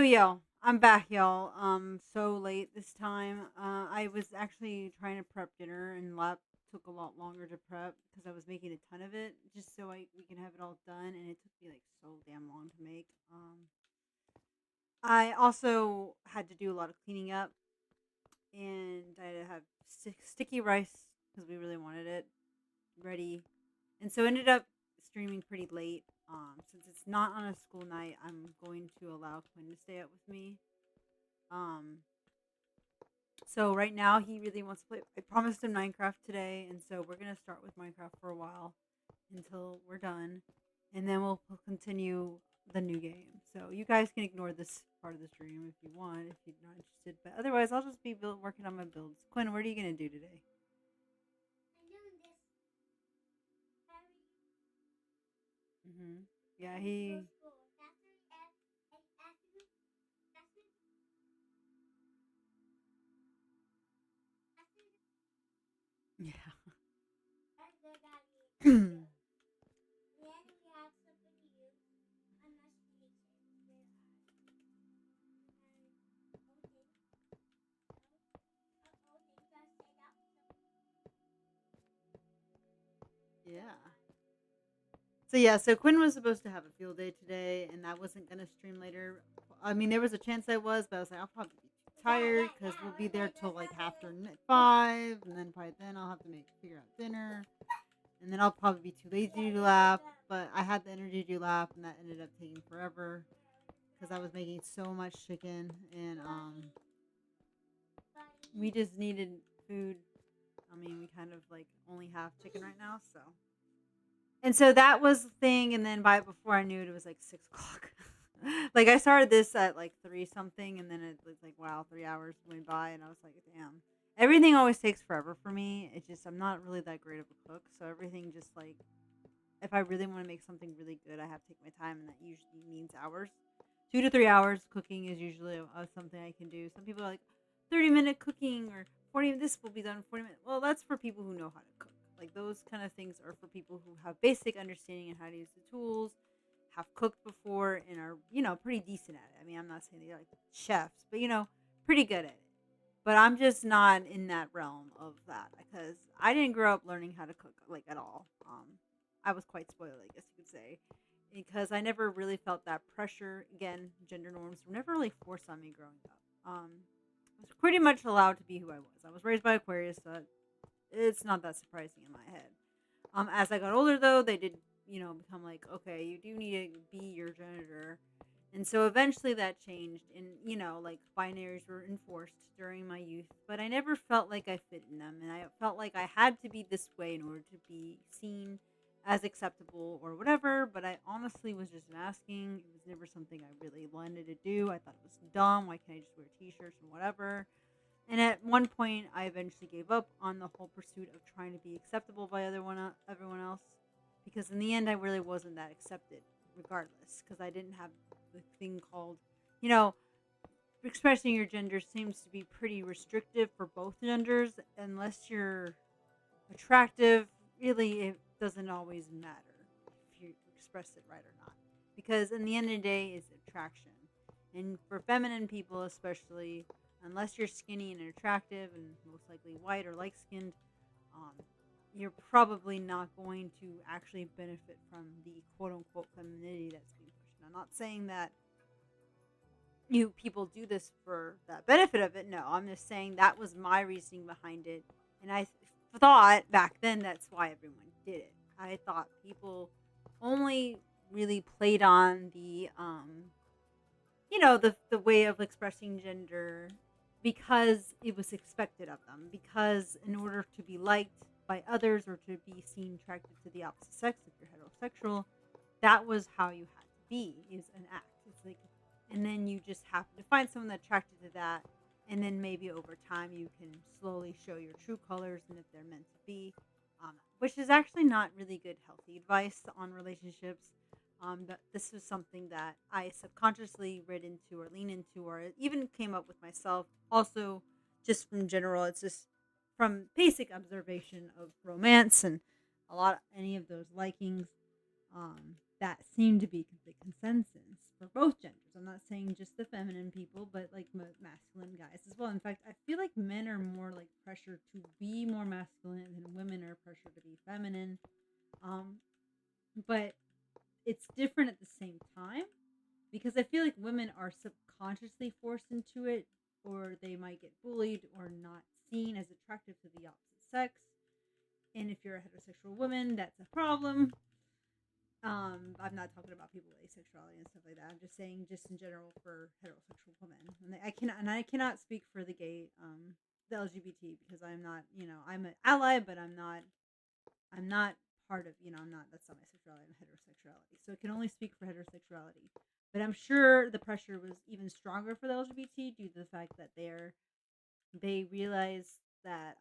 So yo, I'm back, y'all. So late this time. I was actually trying to prep dinner, and lap took a lot longer to prep because I was making a ton of it, just so we can have it all done, and it took me like so damn long to make. I also had to do a lot of cleaning up, and I had to have sticky rice because we really wanted it ready, and so ended up streaming pretty late. Since it's not on a school night, I'm going to allow Quinn to stay up with me. Um, So right now he really wants to play. I promised him Minecraft today, and so we're gonna start with Minecraft for a while until we're done, and then we'll continue the new game. So you guys can ignore this part of the stream if you want, if you're not interested. But otherwise, I'll just be working on my builds. Quinn, what are you gonna do today? Hmm. Yeah, he. Yeah. Yeah. So yeah, so Quinn was supposed to have a field day today, and I wasn't gonna stream later. I mean, there was a chance I was, but I was like, I'll probably be too tired because we'll be there till like after 5, and then probably then I'll have to figure out dinner, and then I'll probably be too lazy to laugh. But I had the energy to laugh, and that ended up taking forever because I was making so much chicken, and we just needed food. I mean, we kind of like only have chicken right now, so. And so that was the thing, and then by before I knew it, it was like 6 o'clock. Like I started this at like three something, and then it was like wow, 3 hours went by, and I was like, damn. Everything always takes forever for me. It's just I'm not really that great of a cook, so everything just like if I really want to make something really good, I have to take my time, and that usually means hours. 2 to 3 hours cooking is usually something I can do. Some people are like 30-minute cooking or 40. This will be done in 40 minutes. Well, that's for people who know how to cook. Like those kind of things are for people who have basic understanding of how to use the tools, have cooked before, and are pretty decent at it. I mean, I'm not saying they're like chefs, but pretty good at it. But I'm just not in that realm of that because I didn't grow up learning how to cook like at all. I was quite spoiled, I guess you could say, because I never really felt that pressure. Again, gender norms were never really forced on me growing up. I was pretty much allowed to be who I was. I was raised by Aquarius, so it's not that surprising in my head. As I got older, though, they did, become like, okay, you do need to be your gender. And so eventually that changed, and like binaries were enforced during my youth, but I never felt like I fit in them, and I felt like I had to be this way in order to be seen as acceptable or whatever. But I honestly was just masking. It was never something I really wanted to do. I thought it was dumb. Why can't I just wear t-shirts and whatever? And at one point, I eventually gave up on the whole pursuit of trying to be acceptable by everyone else, because in the end, I really wasn't that accepted, regardless, because I didn't have the thing called, you know, expressing your gender seems to be pretty restrictive for both genders, unless you're attractive. Really, it doesn't always matter if you express it right or not, because in the end of the day, it's attraction, and for feminine people especially, unless you're skinny and attractive and most likely white or light skinned, um, you're probably not going to actually benefit from the quote unquote femininity that's being pushed. And I'm not saying that you people do this for the benefit of it. No, I'm just saying that was my reasoning behind it. And thought back then that's why everyone did it. I thought people only really played on the way of expressing gender because it was expected of them, because in order to be liked by others or to be seen attracted to the opposite sex if you're heterosexual, that was how you had to be, is an act. It's like, and then you just happen to find someone that's attracted to that, and then maybe over time you can slowly show your true colors and if they're meant to be, which is actually not really good healthy advice on relationships. But this was something that I subconsciously read into or lean into or even came up with myself. Also, just from general, it's just from basic observation of romance and any of those likings that seem to be the consensus. for both genders. I'm not saying just the feminine people, but like masculine guys as well. In fact, I feel like men are more like pressured to be more masculine than women are pressured to be feminine. Um, but it's different at the same time because I feel like women are subconsciously forced into it, or they might get bullied or not seen as attractive to the opposite sex. And if you're a heterosexual woman, that's a problem. I'm not talking about people with asexuality and stuff like that. I'm just saying, just in general, for heterosexual women, and I cannot speak for the gay, the LGBT, because I'm not, I'm an ally, but I'm not part of, I'm not. That's not my sexuality. I'm heterosexuality, so it can only speak for heterosexuality. But I'm sure the pressure was even stronger for the LGBT due to the fact that they realized that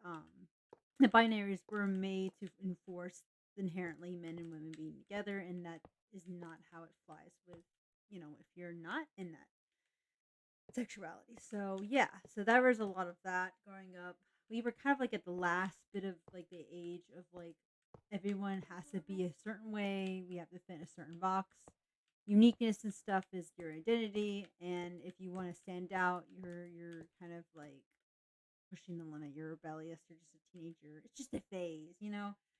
the binaries were made to enforce inherently men and women being together, and that is not how it flies with, if you're not in that sexuality. So yeah, so there was a lot of that growing up. We were kind of like at the last bit of like the age of like everyone has to be a certain way. We have to fit in a certain box. Uniqueness and stuff is your identity, and if you want to stand out, you're kind of like pushing the limit. You're rebellious. You're just a teenager. It's just a phase.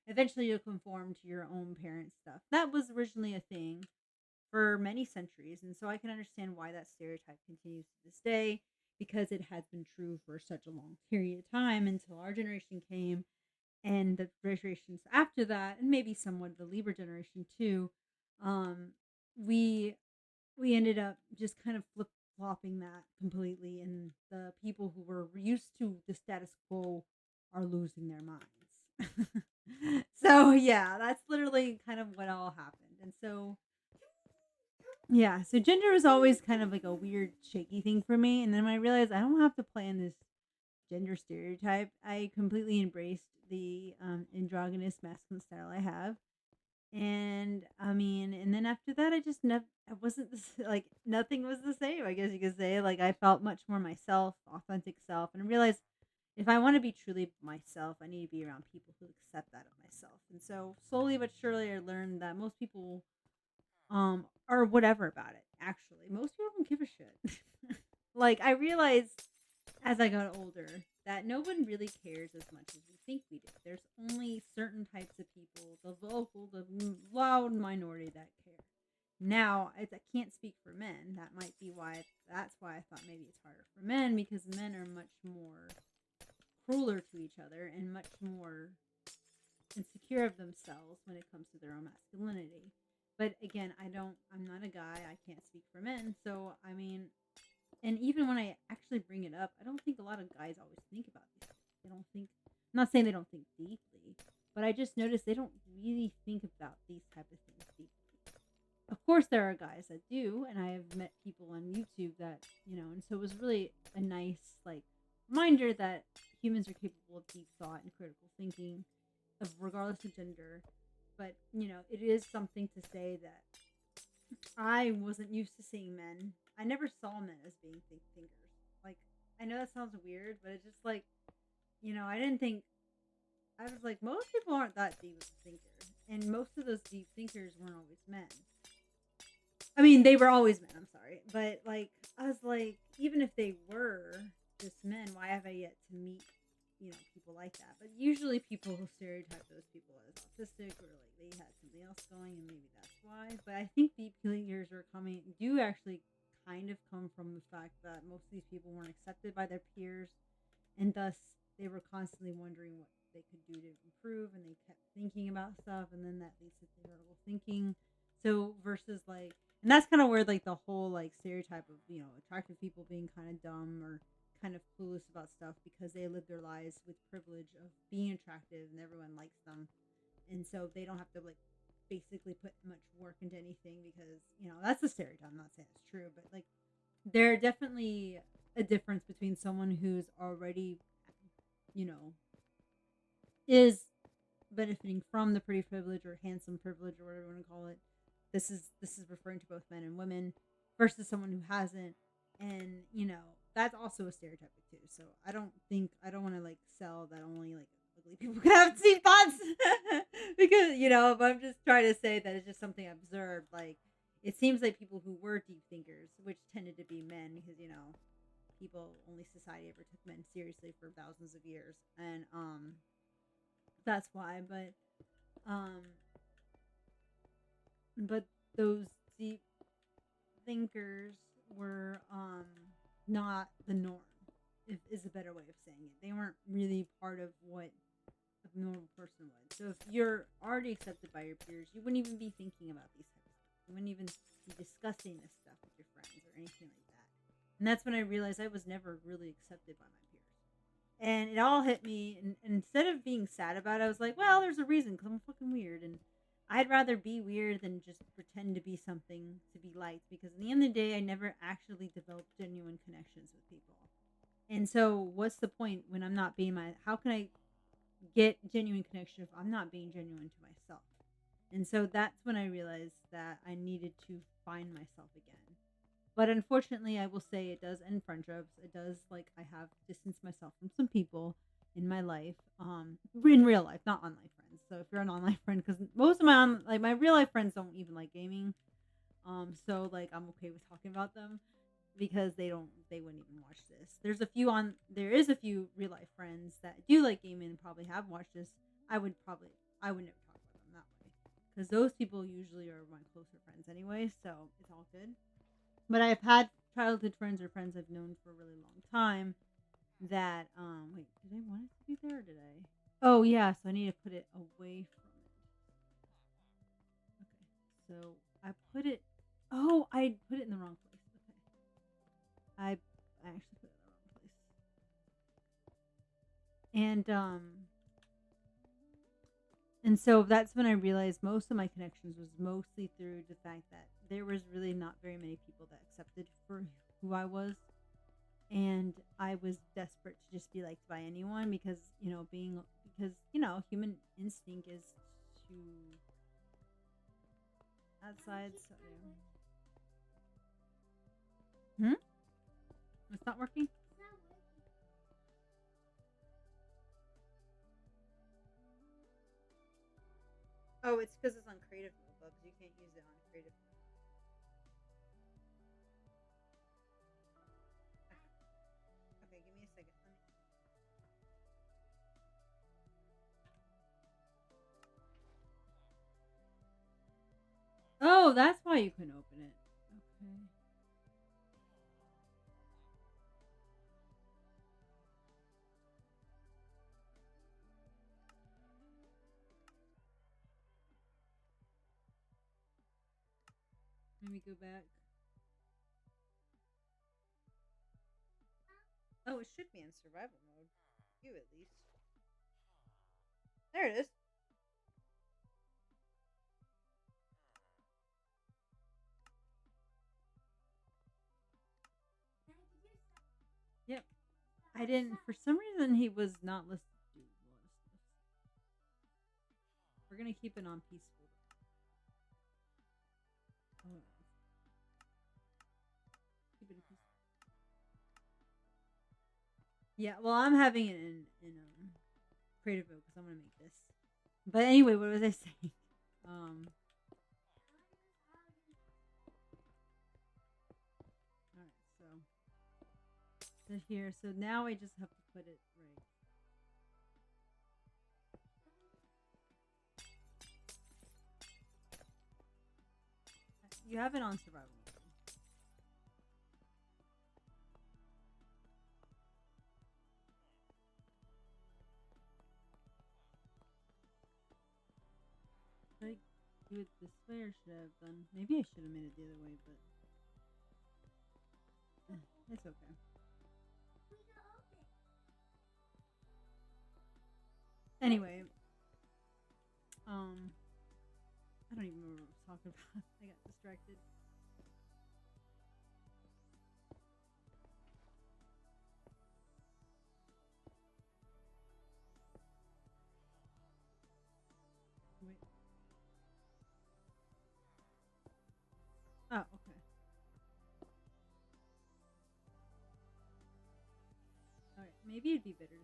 Eventually, you'll conform to your own parents' stuff. That was originally a thing for many centuries, and so I can understand why that stereotype continues to this day because it has been true for such a long period of time until our generation came, and the generations after that, and maybe somewhat the Libra generation too. Um, we we ended up just kind of flip flopping that completely, and the people who were used to the status quo are losing their minds. So yeah, that's literally kind of what all happened. And so yeah, so gender was always kind of like a weird shaky thing for me, and then when I realized I don't have to play in this gender stereotype, I completely embraced the androgynous masculine style I have. And I mean, and then after that, I just never, I wasn't like, nothing was the same, I guess you could say. Like, I felt much more myself, authentic self, and I realized if I want to be truly myself, I need to be around people who accept that of myself. And so, slowly but surely, I learned that most people, are whatever about it. Actually, most people don't give a shit. Like, I realized as I got older that no one really cares as much as we think we do. There's only certain types of people, the vocal, the loud minority that care. Now, I can't speak for men. That might be why. That's why I thought maybe it's harder for men, because men are much more crueler to each other and much more insecure of themselves when it comes to their own masculinity. But again, I'm not a guy. I can't speak for men. So, I mean, and even when I actually bring it up, I don't think a lot of guys always think about these things. They don't think. I'm not saying they don't think deeply, but I just noticed they don't really think about these type of things deeply. Of course, there are guys that do, and I have met people on YouTube that, and so it was really a nice like reminder that humans are capable of deep thought and critical thinking, of regardless of gender. But it is something to say that I wasn't used to seeing men. I never saw men as being thinkers. Like, I know that sounds weird, but it's just like, I didn't think, I was like, most people aren't that deep of a thinker. And most of those deep thinkers weren't always men. I mean, they were always men, I'm sorry. But, like, I was like, even if they were just men, why have I yet to meet, people like that? But usually people who stereotype those people as autistic, or like they had something else going, and maybe that's why. But I think deep thinkers do actually kind of come from the fact that most of these people weren't accepted by their peers, and thus they were constantly wondering what they could do to improve, and they kept thinking about stuff, and then that leads to theoretical thinking. So versus like, and that's kind of where like the whole like stereotype of attractive people being kind of dumb or kind of clueless about stuff because they live their lives with privilege of being attractive and everyone likes them, and so they don't have to like basically put much work into anything because that's the stereotype. I'm not saying it's true, but like there definitely a difference between someone who's already you know is benefiting from the pretty privilege or handsome privilege or whatever you want to call it. This is referring to both men and women versus someone who hasn't, and that's also a stereotype too. So I don't want to like sell that only like ugly people can have deep thoughts because but I'm just trying to say that it's just something I observed. Like it seems like people who were deep thinkers, which tended to be men, because people only society ever took men seriously for thousands of years, and that's why. Um, but those deep thinkers were not the norm. Is a better way of saying it. They weren't really part of what a normal person would. So if you're already accepted by your peers, you wouldn't even be thinking about these types of stuff. You wouldn't even be discussing this stuff with your friends or anything like that. And that's when I realized I was never really accepted by my peers. And it all hit me. And instead of being sad about it, I was like, well, there's a reason because I'm fucking weird. And I'd rather be weird than just pretend to be something to be liked. Because in the end of the day, I never actually developed genuine connections with people. And so, what's the point when I'm not being my? How can I get genuine connection if I'm not being genuine to myself? And so that's when I realized that I needed to find myself again. But unfortunately, I will say it does end friendships. It does, like, I have distanced myself from some people in my life, in real life, not online friends. So if you're an online friend, because most of my real life friends don't even like gaming, so like I'm okay with talking about them because they wouldn't even watch this. There is a few real life friends that do like gaming and probably have watched this. I would never talk about them that way because those people usually are my closer friends anyway, so it's all good. But I've had childhood friends or friends I've known for a really long time that wait, did I want it to be there or did I? Oh yeah, so I need to put it away from it. Okay. So I put it oh, I put it in the wrong place. Okay. I actually put it in the wrong place. And so that's when I realized most of my connections was mostly through the fact that there was really not very many people that accepted for who I was, and I was desperate to just be liked by anyone because human instinct is to outside. So, hmm, it's not working. Oh, it's because it's on creative mode, Bubs. You can't use it on creative mode. Okay, give me a second. Let me. Oh, that's why you couldn't open it. Okay. Let me go back. Oh, it should be in survival mode. You at least. There it is. Yep. I didn't. For some reason, he was not listed. We're gonna keep it on peaceful. Oh, keep it peaceful. Yeah. Well, I'm having it in creative mode because I'm gonna make this. But anyway, what was I saying? Um. All right. So here. So now I just have to put it right. You have it on survival mode. Should I do it this way or should I have done? Maybe I should have made it the other way, but it's okay. Anyway, um, I don't even remember what I was talking about. I got distracted. Wait. Oh, okay. All right. Maybe it'd be better to have.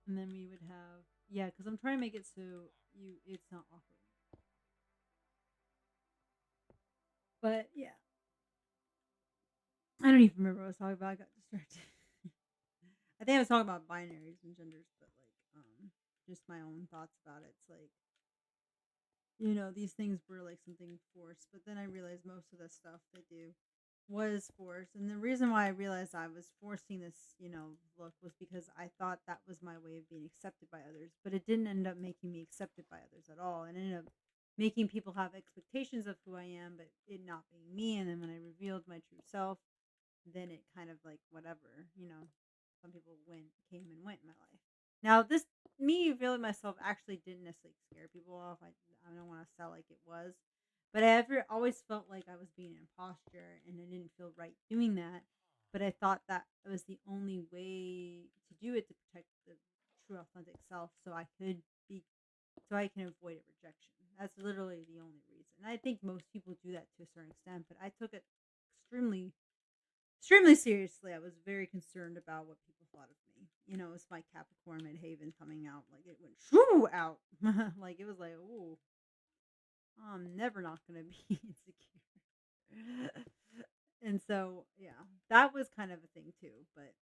And then we would have, yeah, because I'm trying to make it so it's not awkward. But yeah, I don't even remember what I was talking about. I got distracted. I think I was talking about binaries and genders, but like, just my own thoughts about it. It's like, these things were like something forced, but then I realized most of the stuff they do was forced. And the reason why I realized I was forcing this, look was because I thought that was my way of being accepted by others, but it didn't end up making me accepted by others at all. It ended up making people have expectations of who I am, but it not being me. And then when I revealed my true self, then it kind of like whatever, some people came and went in my life. Now this me revealing myself actually didn't necessarily scare people off. I don't want to sound like it was, but I ever always felt like I was being an imposter and I didn't feel right doing that. But I thought that it was the only way to do it to protect the true authentic self, be so I can avoid a rejection. That's literally the only reason. And I think most people do that to a certain extent, but I took it extremely seriously. I was very concerned about what people thought of me. It's my Capricorn midhaven coming out. Like it went shoo out. Like it was like, ooh, I'm never not gonna be insecure. And so, yeah, that was kind of a thing too. But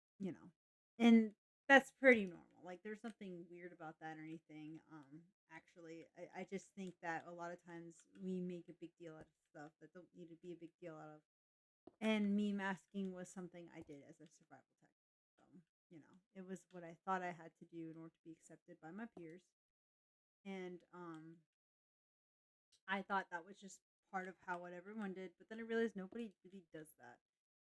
and that's pretty normal. Like there's nothing weird about that or anything. Actually, I just think that a lot of times we make a big deal out of stuff that don't need to be a big deal out of, and me masking was something I did as a survival tactic. So, it was what I thought I had to do in order to be accepted by my peers. And I thought that was just part of how what everyone did, but then I realized nobody really does that.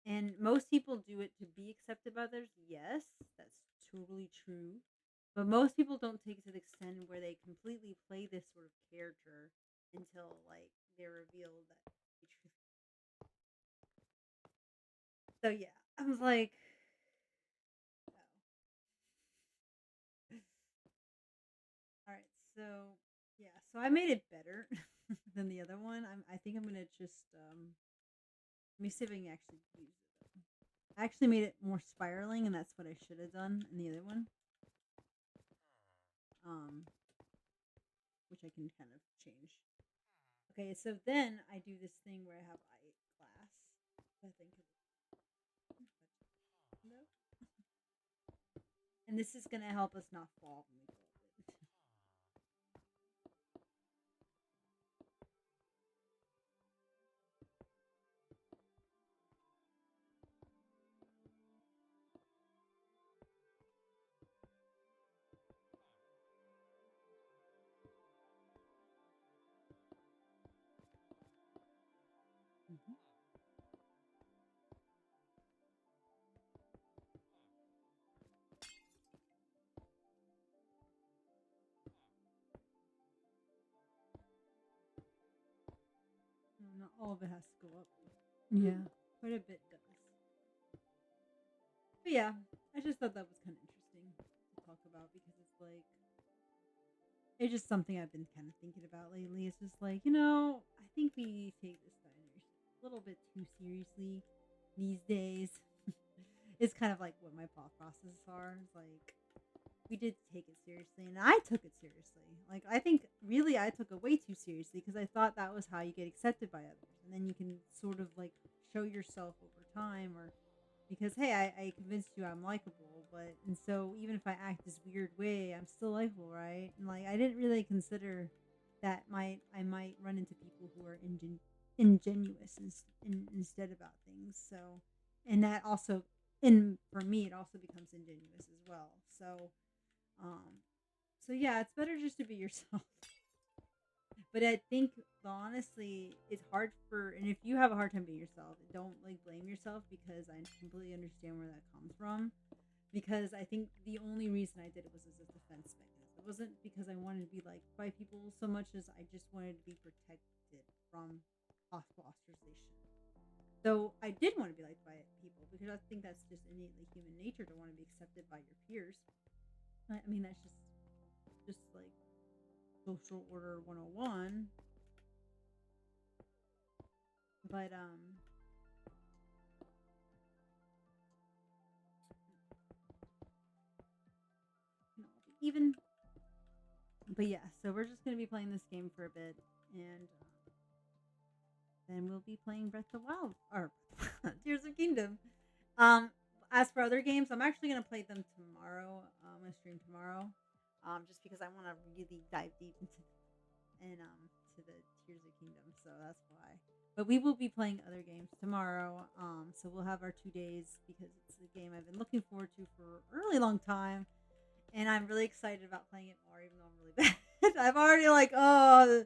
And most people do it to be accepted by others. Yes, that's totally true. But most people don't take it to the extent where they completely play this sort of character until like they're revealed that they truly. So yeah, I was like, oh. All right, so yeah, so I made it better than the other one. I think I'm gonna just let me see if I can actually use it. I actually made it more spiraling, and that's what I should have done in the other one. Um, which I can kind of change. Okay, so then I do this thing where I have I class. I think no, and this is gonna help us not fall when we go up it. Mhm. Not all of it has to go up. Yeah, quite a bit does. But yeah, I just thought that was kind of interesting to talk about because it's just something I've been kind of thinking about lately. It's just like, I think we take this binary shit a little bit too seriously these days. It's kind of like what my thought processes are. It's like we did take it seriously, and I took it seriously. Like I think really I took it way too seriously because I thought that was how you get accepted by others, and then you can sort of like show yourself over time, or because hey, I convinced you I'm likable, but and so even if I act this weird way, I'm still likable, right? And like I didn't really consider that I might run into people who are ingenuous instead about things. So, and that also, and for me, it also becomes ingenuous as well. Um, so yeah, it's better just to be yourself. But I think honestly, it's hard and if you have a hard time being yourself, don't like blame yourself because I completely understand where that comes from. Because I think the only reason I did it was as a defense mechanism. It wasn't because I wanted to be liked by people so much as I just wanted to be protected from possible ostracization. So I did want to be liked by people because I think that's just innately human nature to want to be accepted by your peers. I mean, that's just like social order 101. But even. But yeah, so we're just gonna be playing this game for a bit, and then we'll be playing Breath of the Wild or Tears of Kingdom. Um, as for other games, I'm actually gonna play them tomorrow. I'm gonna stream tomorrow, just because I want to really dive deep into and to the Tears of Kingdom. So that's why. But we will be playing other games tomorrow. So we'll have our 2 days because it's a game I've been looking forward to for a really long time, and I'm really excited about playing it more, even though I'm really bad. I'm already like, oh,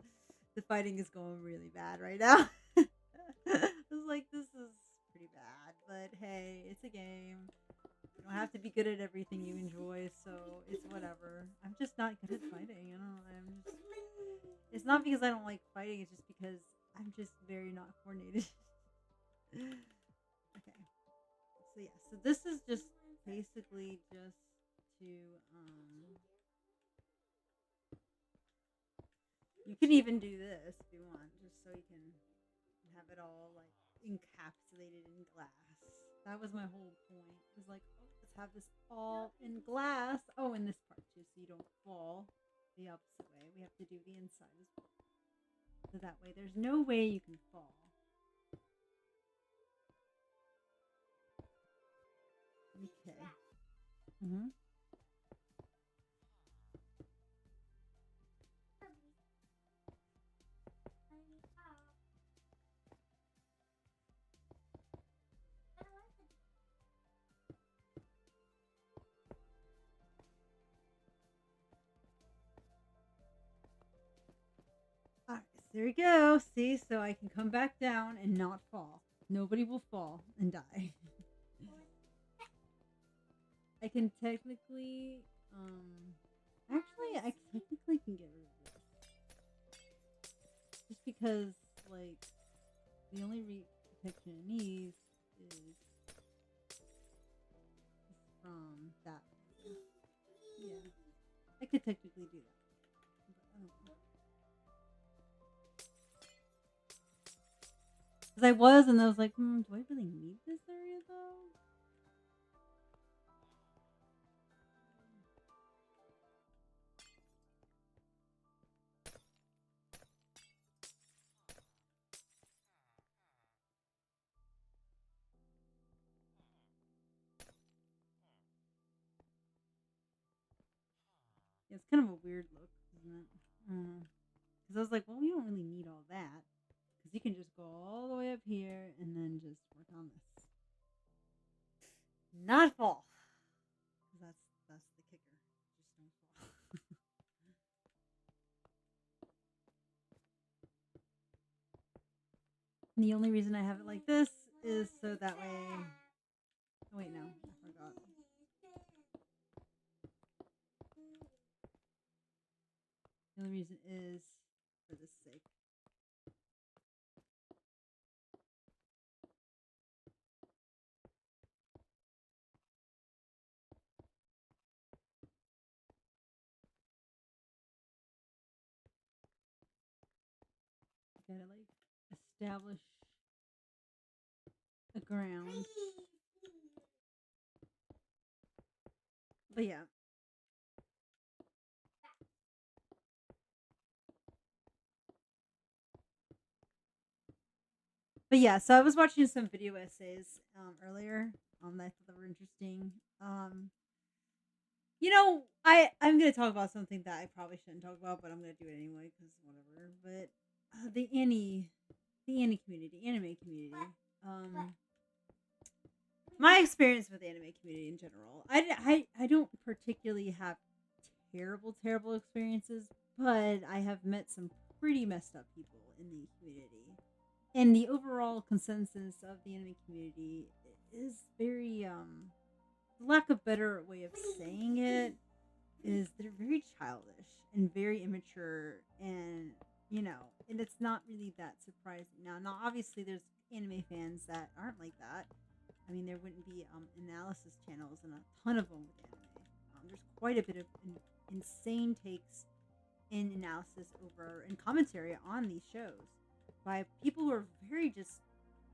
the fighting is going really bad right now. It's like this is pretty bad, but hey, it's a game. You don't have to be good at everything you enjoy, so it's whatever. I'm just not good at fighting. I don't know. I'm just. It's not because I don't like fighting. It's just because I'm just very not coordinated. Okay. So yeah. So this is just basically just to You can even do this if you want, just so you can have it all like encapsulated in glass. That was my whole point. It was like, oh, let's have this all in glass. Oh, and this part too, so you don't fall the opposite way. We have to do the inside as well. So that way there's no way you can fall. Okay. Mm-hmm. Alright, so there we go. See, so I can come back down and not fall. Nobody will fall and die. I can technically, actually, I technically can get rid of this. Just because, like, the only protection it needs is from that. Yeah. I could technically do that. But I don't know. Because I was, and I was like, do I really need this area, though? Yeah, it's kind of a weird look, isn't it? Because I was like, well, we don't really need all that. Because you can just go all the way up here and then just work on this. Not fall. That's the kicker. Just don't fall. And the only reason I have it like this is so that way. Oh wait, no, I forgot. The only reason is for this sake. Gotta like establish a ground. But yeah. But yeah, so I was watching some video essays earlier. That I thought that were interesting. I'm gonna talk about something that I probably shouldn't talk about, but I'm gonna do it anyway because whatever. But the anime community. Um, my experience with the anime community in general, I don't particularly have terrible experiences, but I have met some pretty messed up people in the community. And the overall consensus of the anime community is very lack of better way of saying it is they're very childish and very immature, and and it's not really that surprising. Now obviously there's anime fans that aren't like that. I mean, there wouldn't be analysis channels and a ton of them with anime. There's quite a bit of insane takes in analysis over and commentary on these shows by people who are very just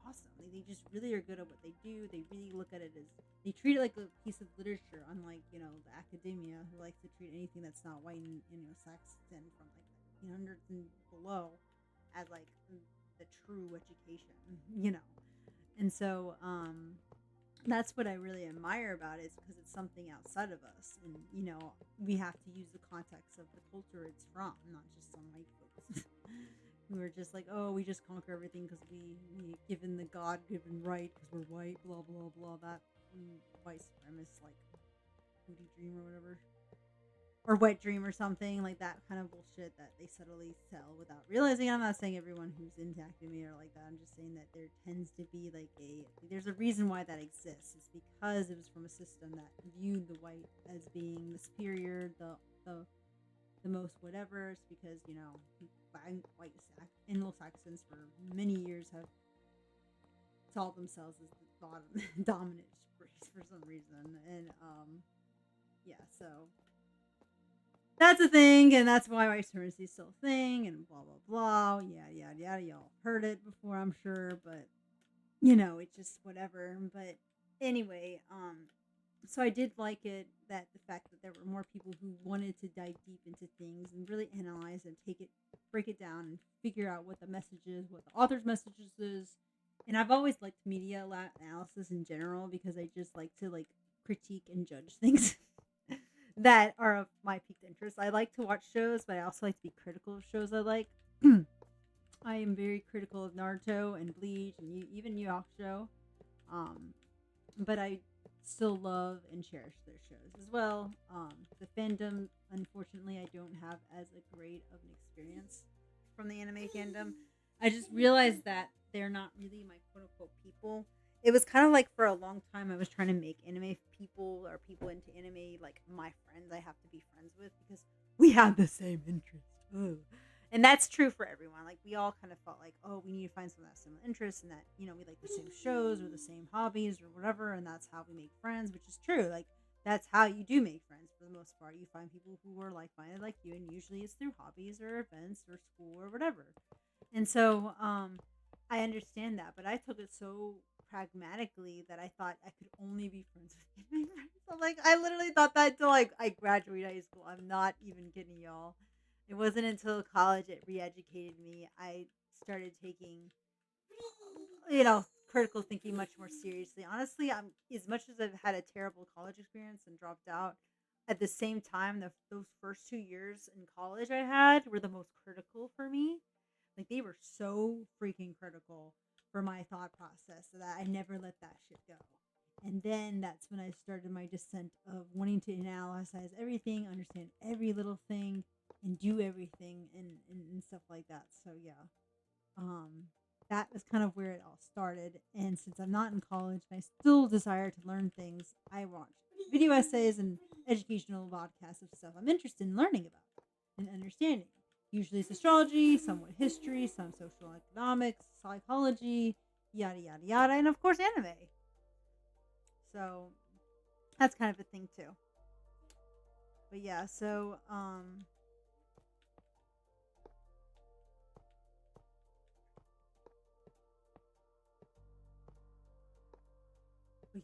awesome. They just really are good at what they do. They really look at it as they treat it like a piece of literature, unlike the academia who likes to treat anything that's not white and Saxon from like 1800s and below as like the true education, you know. And so that's what I really admire about it is because it's something outside of us, and we have to use the context of the culture it's from, not just some white folks who are just like, oh, we just conquer everything because we given the God given right because we're white, blah blah blah. That white supremacist like booty dream or whatever, or wet dream or something like that kind of bullshit that they subtly sell without realizing. I'm not saying everyone who's into academia are like that. I'm just saying that there tends to be like there's a reason why that exists. It's because it was from a system that viewed the white as being the superior, the most whatever. It's because white Anglo-Saxons for many years have saw themselves as the dominant race for some reason, and yeah, so that's a thing, and that's why white supremacy is still a thing, and blah blah blah, yada yada yada. Y'all heard it before, I'm sure, but it's just whatever. But anyway, so I did like it that the fact that there were more people who wanted to dive deep into things and really analyze and break it down, and figure out what the message is, what the author's messages is. And I've always liked media analysis in general because I just like to like critique and judge things that are of my peaked interest. I like to watch shows, but I also like to be critical of shows I like. I am very critical of Naruto and Bleach and even Yu Hakusho. Um, but I still love and cherish their shows as well. The fandom, unfortunately, I don't have as a great of an experience from the anime fandom. I just realized that they're not really my quote unquote people. It was kind of like for a long time I was trying to make anime people or people into anime like my friends I have to be friends with because we have the same interest. Ugh. And that's true for everyone. Like we all kind of felt like, oh, we need to find someone that has similar interests and that, we like the same shows or the same hobbies or whatever, and that's how we make friends, which is true. Like that's how you do make friends for the most part. You find people who are like minded like you, and usually it's through hobbies or events or school or whatever. And so I understand that, but I took it so pragmatically that I thought I could only be friends with my friends. I'm like, I literally thought that until like I graduated high school. I'm not even kidding y'all. It wasn't until college it re-educated me. I started taking, critical thinking much more seriously. Honestly, I'm as much as I've had a terrible college experience and dropped out. At the same time, those first 2 years in college I had were the most critical for me. Like they were so freaking critical for my thought process that I never let that shit go. And then that's when I started my descent of wanting to analyze everything, understand every little thing, and do everything and stuff like that. So yeah, um, that was kind of where it all started. And since I'm not in college and I still desire to learn things, I watch video essays and educational podcasts of stuff I'm interested in learning about and understanding. Usually it's astrology, somewhat history, some social economics, psychology, yada yada yada, and of course anime. So that's kind of a thing too. But yeah, so but yeah.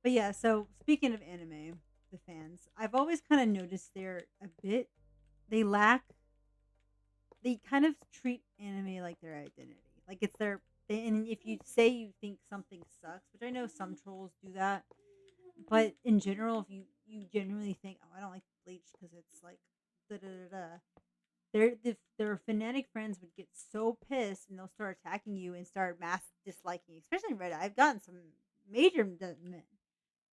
But yeah, so speaking of anime, the fans, I've always kind of noticed they're a bit they lack they kind of treat anime like their identity. Like it's and if you say you think something sucks, which I know some trolls do that, but in general, if you genuinely think, oh, I don't like Bleach because it's like da da da da, their fanatic friends would get so pissed and they'll start attacking you and start mass disliking you, especially in Reddit. I've gotten some major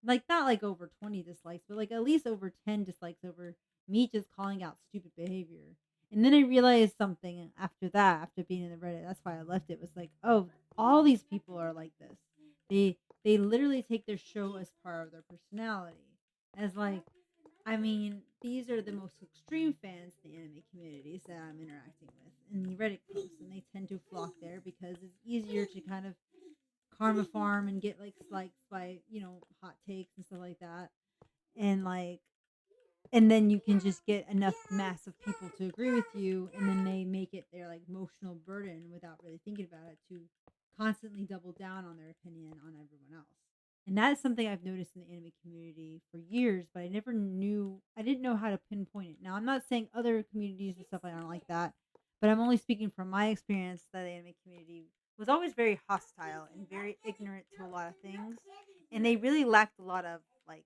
like not like over 20 dislikes, but like at least over 10 dislikes over me just calling out stupid behavior. And then I realized something after that, after being in the Reddit. That's why I left it. Was like, oh, all these people are like this. They literally take their show as part of their personality. As like, I mean, these are the most extreme fans in the anime communities that I'm interacting with in the Reddit posts, and they tend to flock there because it's easier to kind of karma farm and get like likes by hot takes and stuff like that. And like and then you can just get enough mass of people to agree with you, and then they make it their like emotional burden without really thinking about it to constantly double down on their opinion on everyone else. And that's something I've noticed in the anime community for years, but I didn't know how to pinpoint it. Now I'm not saying other communities and stuff aren't like that, but I'm only speaking from my experience that the anime community was always very hostile and very ignorant to a lot of things, and they really lacked a lot of like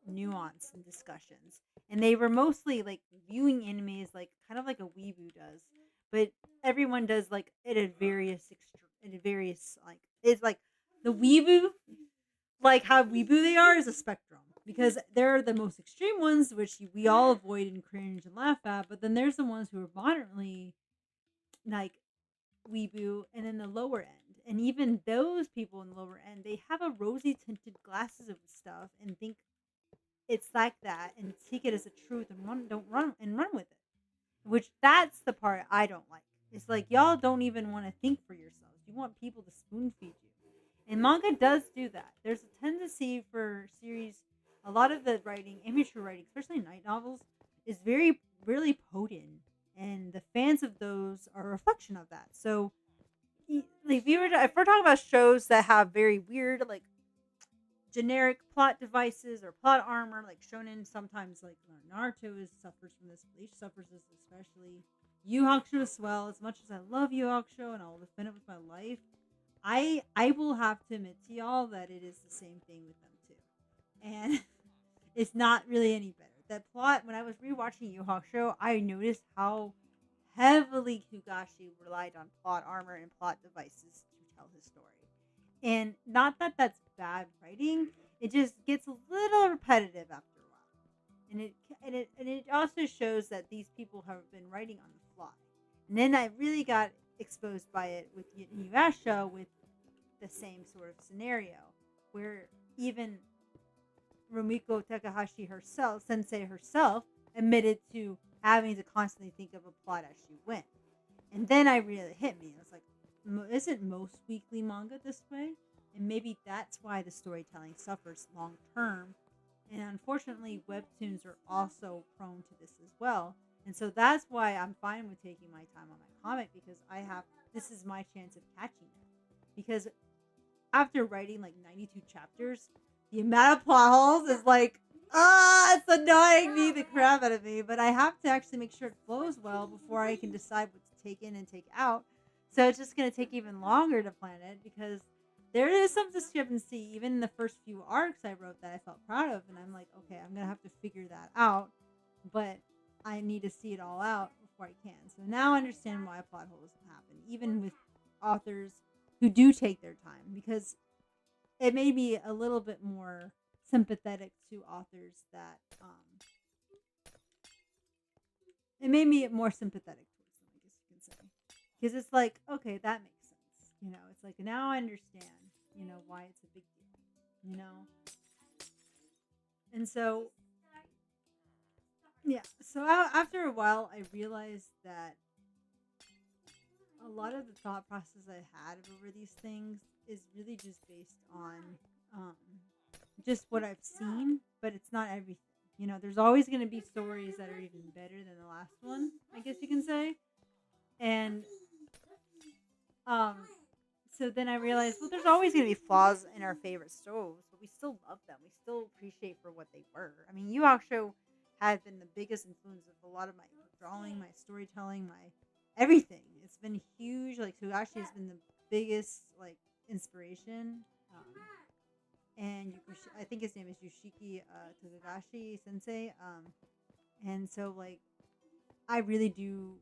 nuance and discussions. And they were mostly like viewing anime as like kind of like a weeboo does, but everyone does like it at various like it's like the weeboo, like how weeboo they are is a spectrum, because there are the most extreme ones which we all avoid and cringe and laugh at, but then there's the ones who are moderately like weeboo, and then the lower end. And even those people in the lower end, they have a rosy tinted glasses of stuff and think it's like that and take it as a truth and run with it. Which that's the part I don't like. It's like y'all don't even want to think for yourselves. You want people to spoon feed you. And manga does do that. There's a tendency for series, a lot of the writing, amateur writing, especially night novels, is very really potent, and the fans of those are a reflection of that. So, like, if we're talking about shows that have very weird, like generic plot devices or plot armor, like shonen, sometimes like Naruto is suffers from this, Bleach suffers this especially. Yu Hakusho as well. As much as I love Yu Hakusho and I'll defend it with my life, I will have to admit to y'all that it is the same thing with them too, and it's not really any better. That plot, when I was rewatching Yu Hakusho, I noticed how heavily Higashi relied on plot armor and plot devices to tell his story. And not that that's bad writing, it just gets a little repetitive after a while. And it also shows that these people have been writing on the fly. And then I really got exposed by it with Inuyasha, with the same sort of scenario, where even Rumiko Takahashi herself, sensei herself, admitted to having to constantly think of a plot as she went. And then I really hit me. I was like, isn't most weekly manga this way? And maybe that's why the storytelling suffers long term. And unfortunately, webtoons are also prone to this as well. And so that's why I'm fine with taking my time on my comic, because this is my chance of catching it. Because after writing like 92 chapters, the amount of plot holes is like, it's annoying me the crap out of me. But I have to actually make sure it flows well before I can decide what to take in and take out. So it's just going to take even longer to plan it, because there is some discrepancy even in the first few arcs I wrote that I felt proud of. And I'm like, okay, I'm going to have to figure that out. But I need to see it all out before I can. So now I understand why plot holes happen, even with authors who do take their time, because it made me a little bit more sympathetic to authors that it made me more sympathetic towards them, I guess you can say, because it's like, okay, that makes sense, it's like now I understand, why it's a big deal. And so yeah, so after a while I realized that a lot of the thought process I had over these things is really just based on um, just what I've seen, but it's not everything. There's always going to be stories that are even better than the last one, I guess you can say. And um, so then I realized, well, there's always going to be flaws in our favorite stories, but we still love them. We still appreciate for what they were. I mean, Yu Hakusho had been the biggest influence of a lot of my drawing, my storytelling, my everything. It's been huge. Like Togashi has been the biggest like inspiration. And I think his name is Yoshiki Togashi Sensei. And so like I really do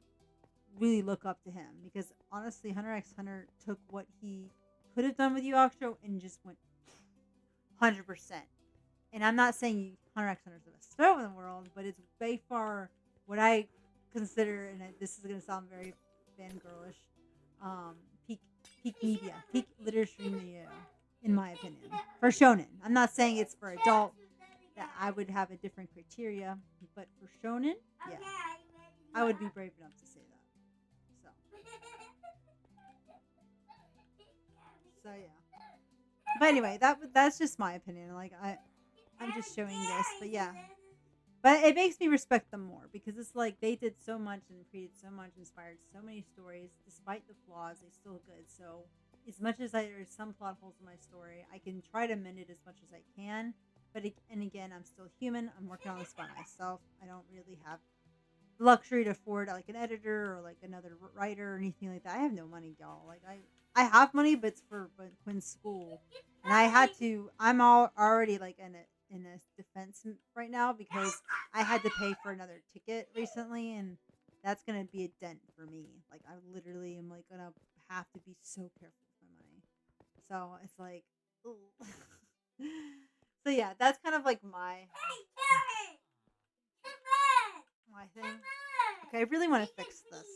really look up to him, because honestly, Hunter x Hunter took what he could have done with Yu Hakusho and just went 100%. And I'm not saying Hunter x Hunter is the best show in the world, but it's by far what I consider, and this is going to sound very fangirlish, peak peak literature media, in my opinion, for shonen. I'm not saying it's for adult, that I would have a different criteria, but for shonen, yeah, I would be brave enough to say that. So yeah. But anyway, that's just my opinion. Like I'm just showing this, but yeah. But it makes me respect them more because it's like they did so much and created so much, inspired so many stories. Despite the flaws, they still good. So as much as there's some plot holes in my story, I can try to mend it as much as I can. But and again, I'm still human. I'm working on this by myself. I don't really have the luxury to afford like an editor or like another writer or anything like that. I have no money, y'all. Like I have money, but it's for Quinn's school, and I had to. I'm all already like in a defense right now because I had to pay for another ticket recently, and that's gonna be a dent for me. Like I literally am like gonna have to be so careful with my money. So it's like, ooh. So yeah, that's kind of like my thing. Okay, I really want to fix this.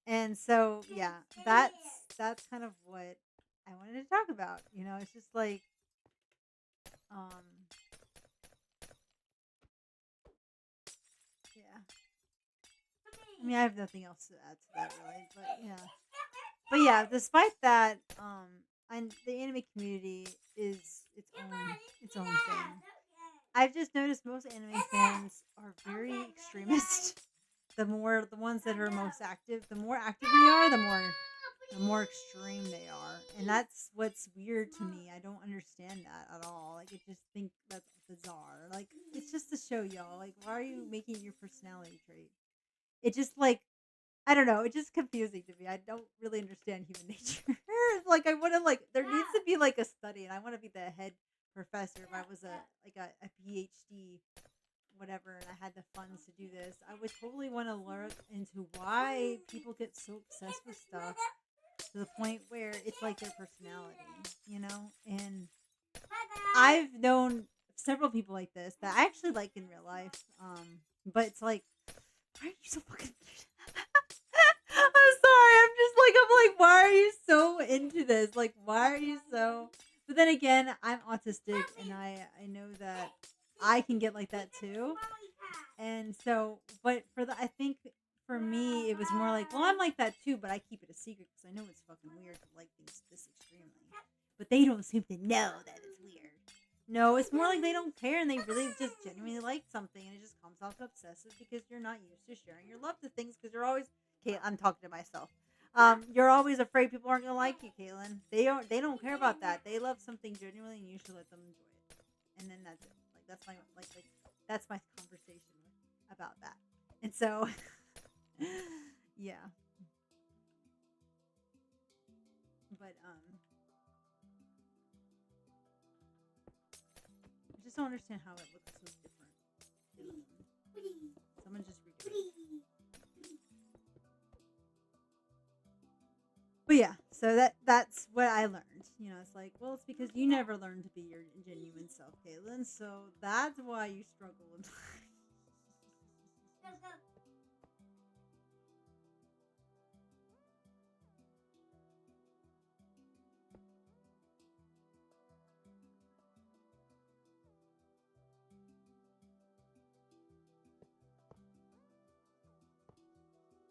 And so yeah, that's kind of what I wanted to talk about. It's just like um yeah. I mean, I have nothing else to add to that really, but yeah. But yeah, despite that, and the anime community is its own thing. I've just noticed most anime fans are very extremist. The ones that are most active, the more active they are, the more extreme they are. And that's what's weird to me. I don't understand that at all. Like I just think that's bizarre. Like it's just a show, y'all. Like why are you making it your personality trait? It just like I don't know, it's just confusing to me. I don't really understand human nature. Like I want to like there needs to be like a study and I want to be the head professor if I was a PhD whatever and I had the funds to do this. I would totally want to look into why people get so obsessed with stuff to the point where it's like their personality. And I've known several people like this that I actually like in real life. But it's like, why are you so fucking I'm sorry. I'm like, why are you so into this? Like, why are you so? But then again, I'm autistic, and I know that I can get like that too. And so, but I think for me, it was more like, well, I'm like that too, but I keep it a secret because I know it's fucking weird to like things this extremely. But they don't seem to know that it's weird. No, it's more like they don't care and they really just genuinely like something, and it just comes off obsessive because you're not used to sharing your love to things because you're always. Okay, I'm talking to myself. You're always afraid people aren't gonna like you, Caitlin. They don't care about that. They love something genuinely, and you should let them enjoy it. And then that's it. Like that's my that's my conversation about that. And so, yeah. But I just don't understand how it looks so different. Someone just read it. But yeah, so that's what I learned. It's like, well, it's because you never learned to be your genuine self, Caitlin. So that's why you struggle with life.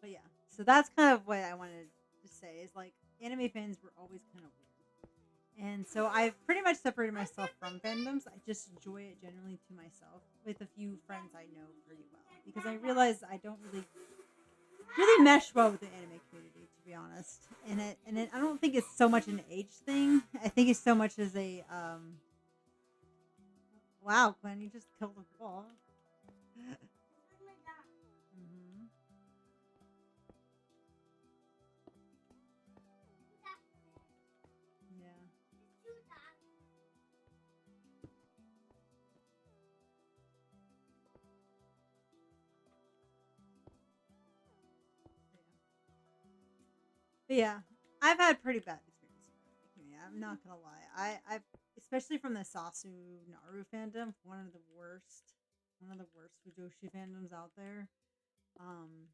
But yeah, so that's kind of what I wanted to say is like anime fans were always kind of weird. And so I've pretty much separated myself from fandoms. I just enjoy it generally to myself with a few friends I know pretty well because I realize I don't really mesh well with the anime community to be honest. And I don't think it's so much an age thing. I think it's so much as a wow, Glenn, you just killed a ball. Hmm. Yeah. But yeah, I've had pretty bad experiences with the community. I'm not gonna lie. I've especially from the Sasu Naru fandom, one of the worst Fujoshi fandoms out there. Um,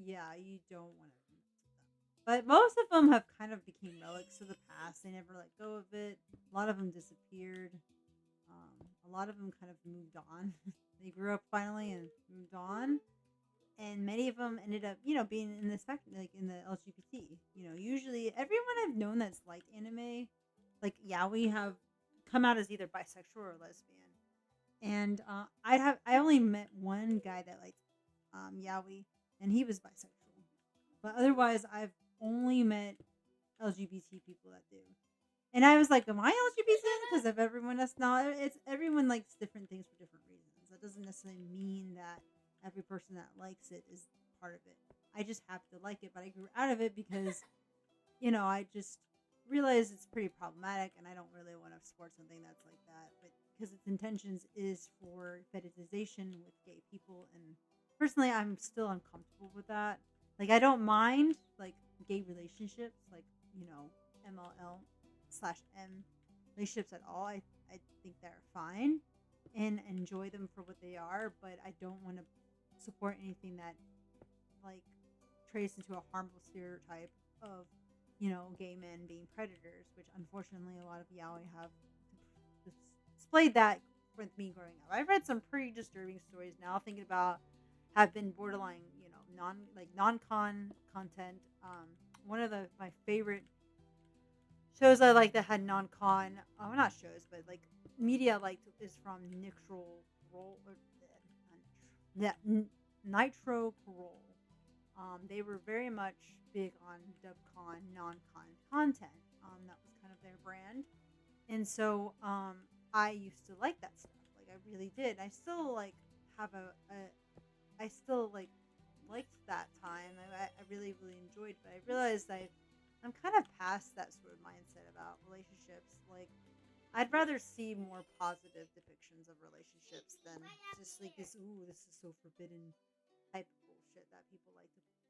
yeah, you don't want to mess with them. But most of them have kind of became relics of the past. They never let go of it. A lot of them disappeared. A lot of them kind of moved on. They grew up finally and moved on, and many of them ended up, being in the like in the LGBT. Usually everyone I've known that's liked anime, like yaoi, have come out as either bisexual or lesbian. And I only met one guy that liked yaoi, and he was bisexual. But otherwise, I've only met LGBT people that do. And I was like, "Am I LGBT?" Because of everyone that's not. It's everyone likes different things for different reasons. That doesn't necessarily mean that every person that likes it is part of it. I just happen to like it, but I grew out of it because I just realized it's pretty problematic, and I don't really want to support something that's like that. But because its intentions is for fetishization with gay people, and personally, I'm still uncomfortable with that. Like, I don't mind like gay relationships, like MLL/M relationships at all. I think they're fine and enjoy them for what they are, but I don't want to support anything that like trace into a harmful stereotype of gay men being predators, which unfortunately a lot of yaoi have displayed that with me growing up. I've read some pretty disturbing stories now, thinking about have been borderline, non-con content. One of my favorite shows I like that had non-con, not shows, but like media I liked is from yeah, Nitro Parole. They were very much big on dubcon, non-con content. That was kind of their brand, and so I used to like that stuff. Like I really did. I still like have I still liked that time. I really really enjoyed, but I realized I'm kind of past that sort of mindset about relationships. Like I'd rather see more positive depictions of relationships than just like this is so forbidden type of bullshit that people like to pull.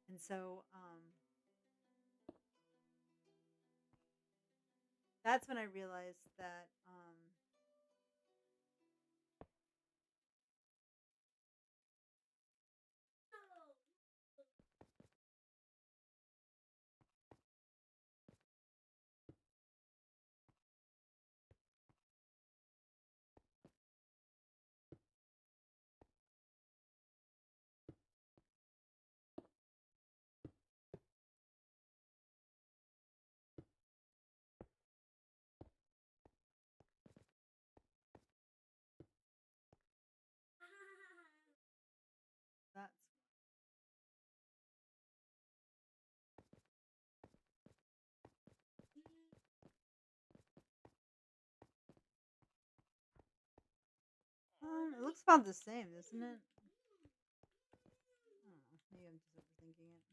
And so that's when I realized that that's it looks about the same, doesn't it? I don't know. Maybe I'm just overthinking it.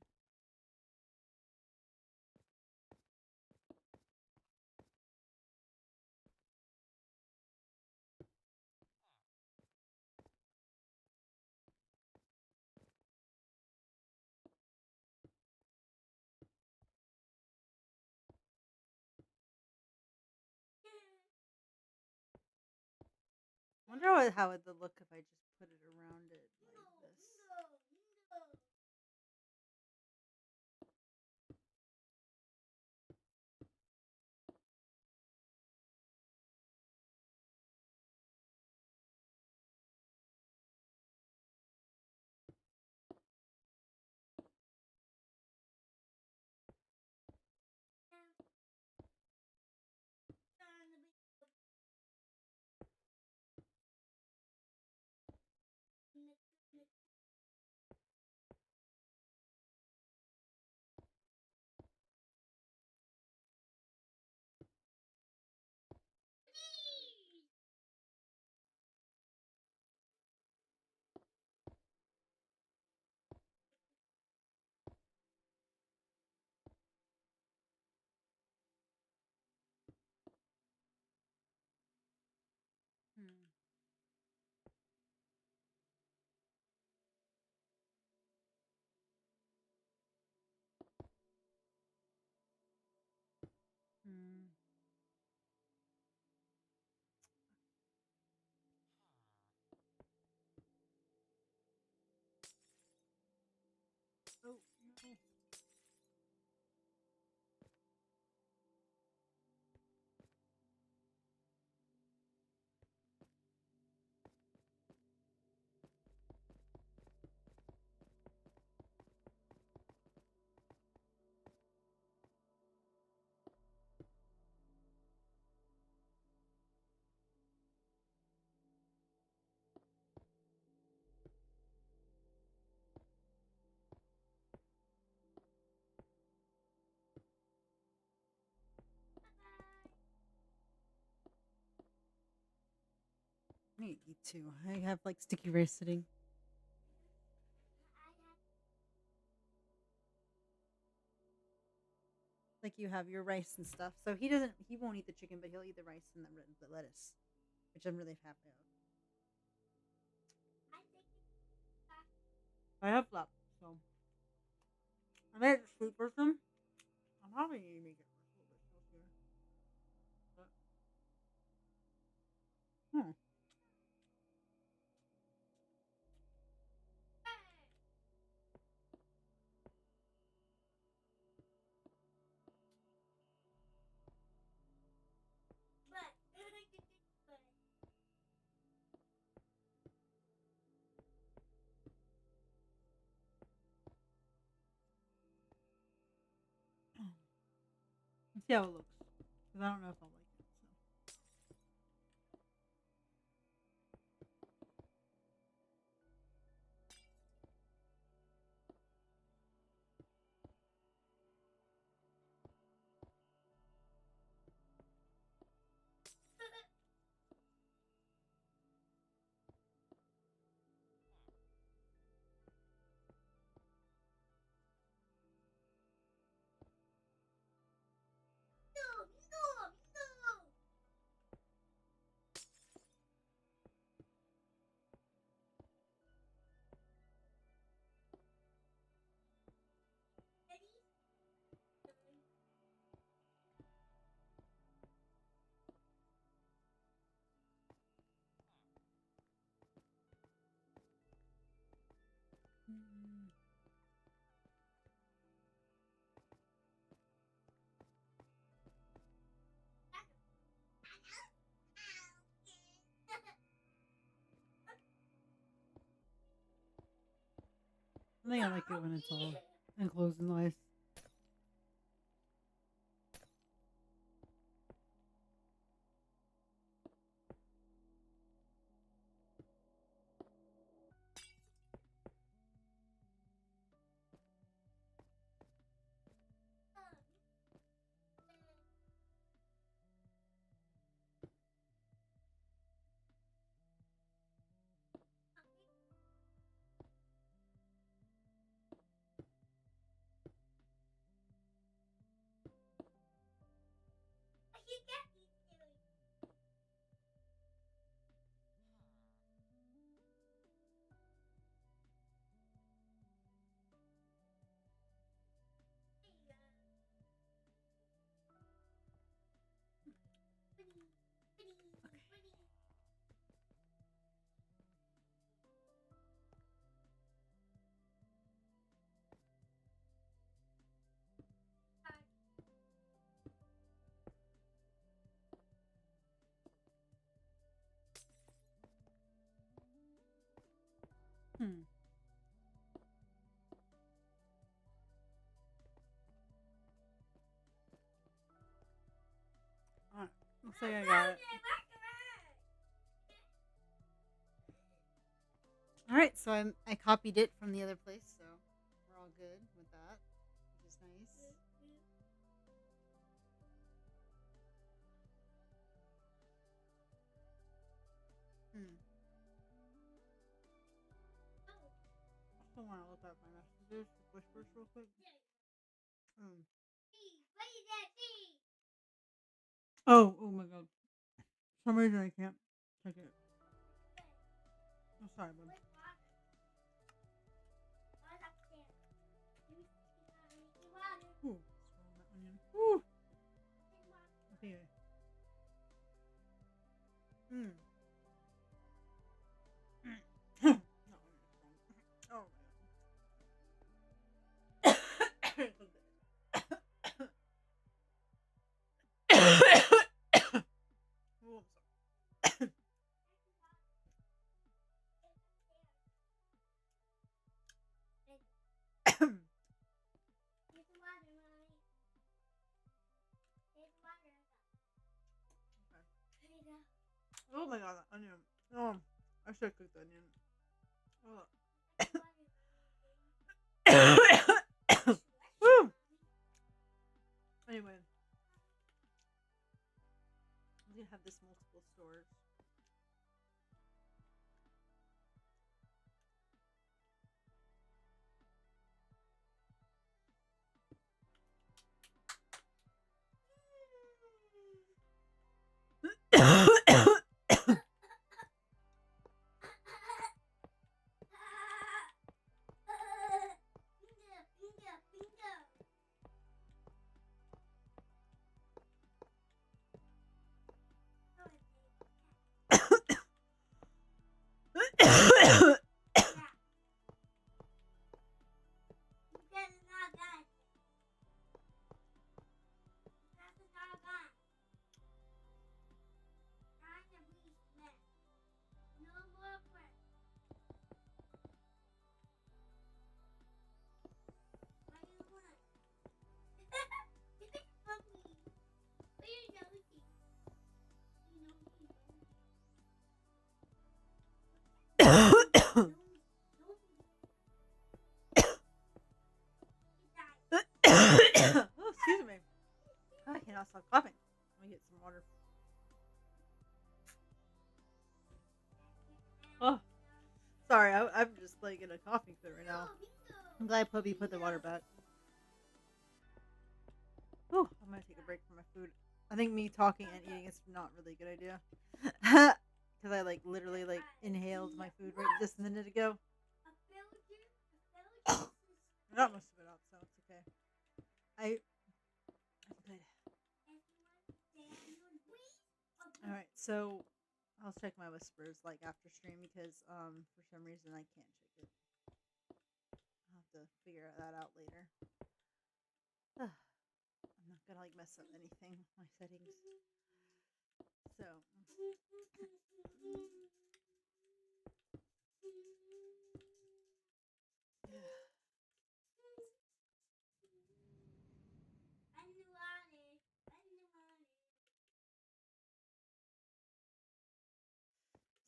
Wonder how it would look if I just put it around it like this. Hmm. Hmm. Oh no. I need to eat too. I have like sticky rice sitting. Like you have your rice and stuff. So he won't eat the chicken, but he'll eat the rice and the lettuce, which I'm really happy of. I have left, so I made it sweet for them. I'm probably gonna make it a little bit healthier. But hmm. Let's see how it looks. Because I don't know if I'll like it. So. I think I like it when it's all enclosed and nice. Hmm. Alright. Looks like I got it. Alright, so I copied it from the other place, so we're all good with that, which is nice. Hmm. I still want to look at my messages, whispers real quick. Hmm. Oh my god. For some reason I can't check it. Oh, sorry, bud. Ooh, swallow that onion. Ooh. Okay. Hmm. No, oh my god. Oh, I'm sorry. Oh my god, that onion. Oh, I should cook the onion. Oh. Woo. Anyway, we have this multiple stores. Oh, excuse me. I cannot stop coughing. Let me get some water. Oh, sorry. I'm just like in a coughing fit right now. I'm glad Puppy put the water back. Oh, I'm gonna take a break from my food. I think me talking and eating is not really a good idea. Because I like literally like inhaled my food right just a minute ago. I got most of it up, so it's okay. I I'm good. All right, so I'll check my whispers like after stream because for some reason I can't check it. I'll have to figure that out later. I'm not gonna like mess up anything with my settings. So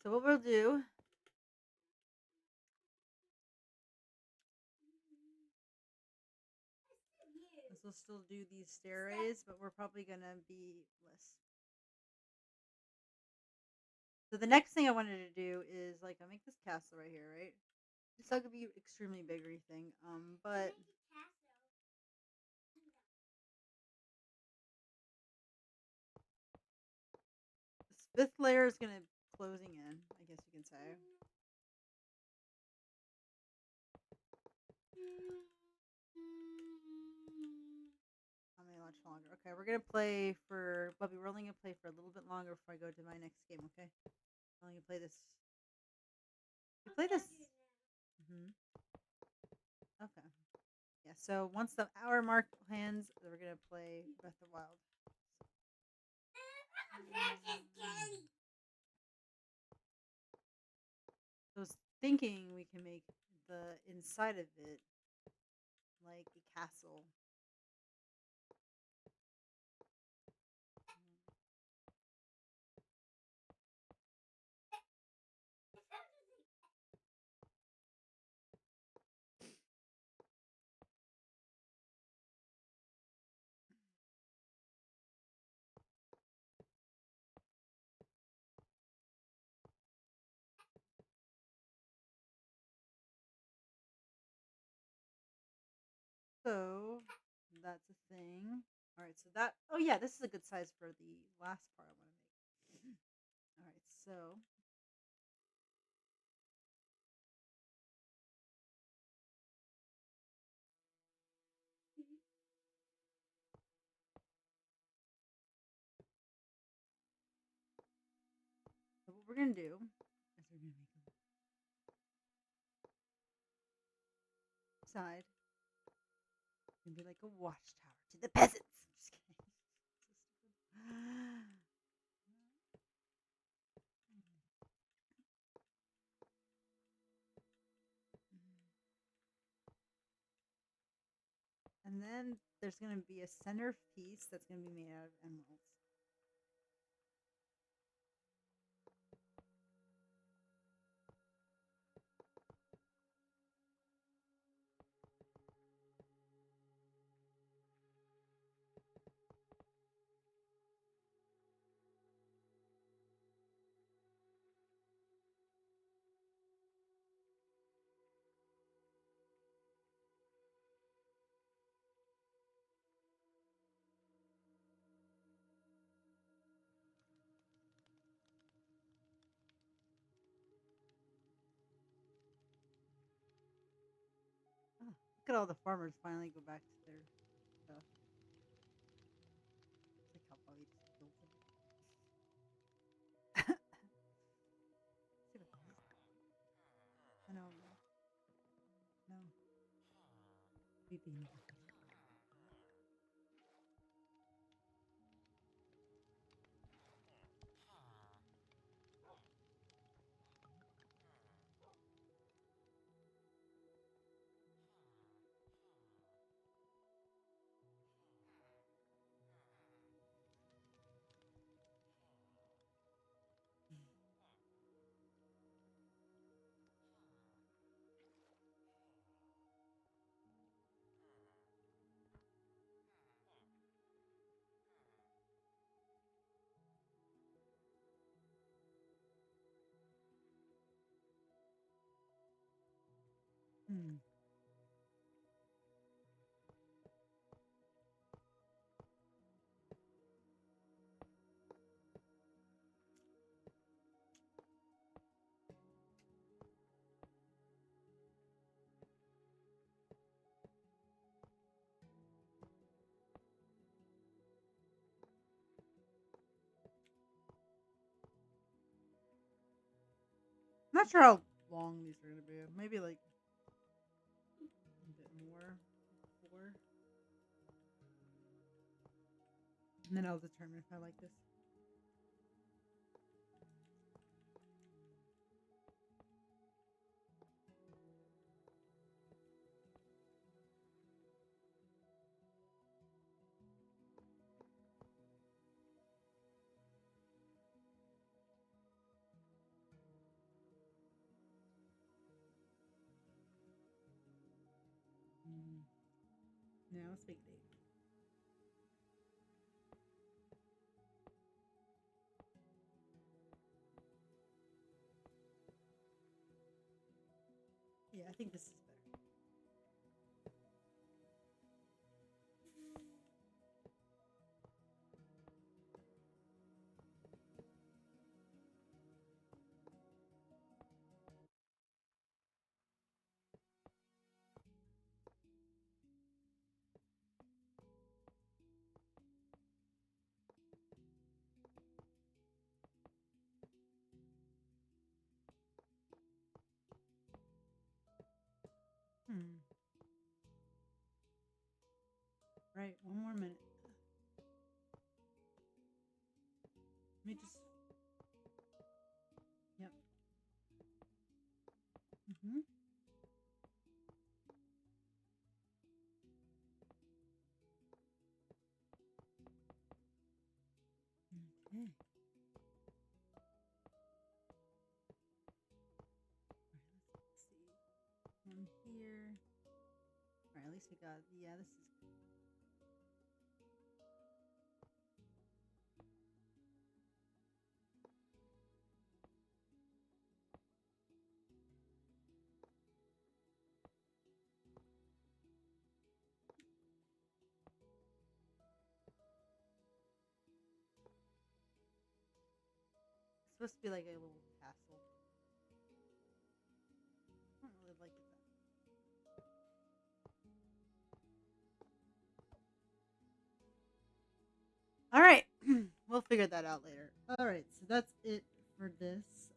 so what we'll do is we'll still do these stairways, but we're probably gonna be less. So the next thing I wanted to do is like I make this castle right here, right? It's not gonna be extremely big or anything. But this fifth layer is gonna closing in, I guess you can say. How many much longer? Okay, we're gonna play for Bubby. We're only gonna play for a little bit longer before I go to my next game. Okay, I'm only gonna play this. You play this. Hmm. Okay. Yeah. So once the hour mark lands, we're gonna play Breath of the Wild. So I was thinking we can make the inside of it like a castle. So that's a thing. All right. So that. Oh yeah, this is a good size for the last part I want to make. All right. So what we're gonna do is we're gonna make a side. It's gonna be like a watchtower to the peasants. I'm just kidding. And then there's gonna be a centerpiece that's gonna be made out of emeralds. Look at all the farmers finally go back to their stuff. It's like how Bobby just killed them. See what that is. I know. No. Beeping. Hmm. Not sure how long these are gonna be. Maybe like a bit more. 4. And then I'll determine if I like this. Mm. No, let's make it 8. Yeah, I think this is better. Hmm. Right, one more minute. Let me just. Yep. Mm-hmm. Okay. Let's see. Him here. Alright, at least we got. Yeah, this is. It's supposed to be like a little castle. I don't really like it that. All right, we'll figure that out later. All right, so that's it for this.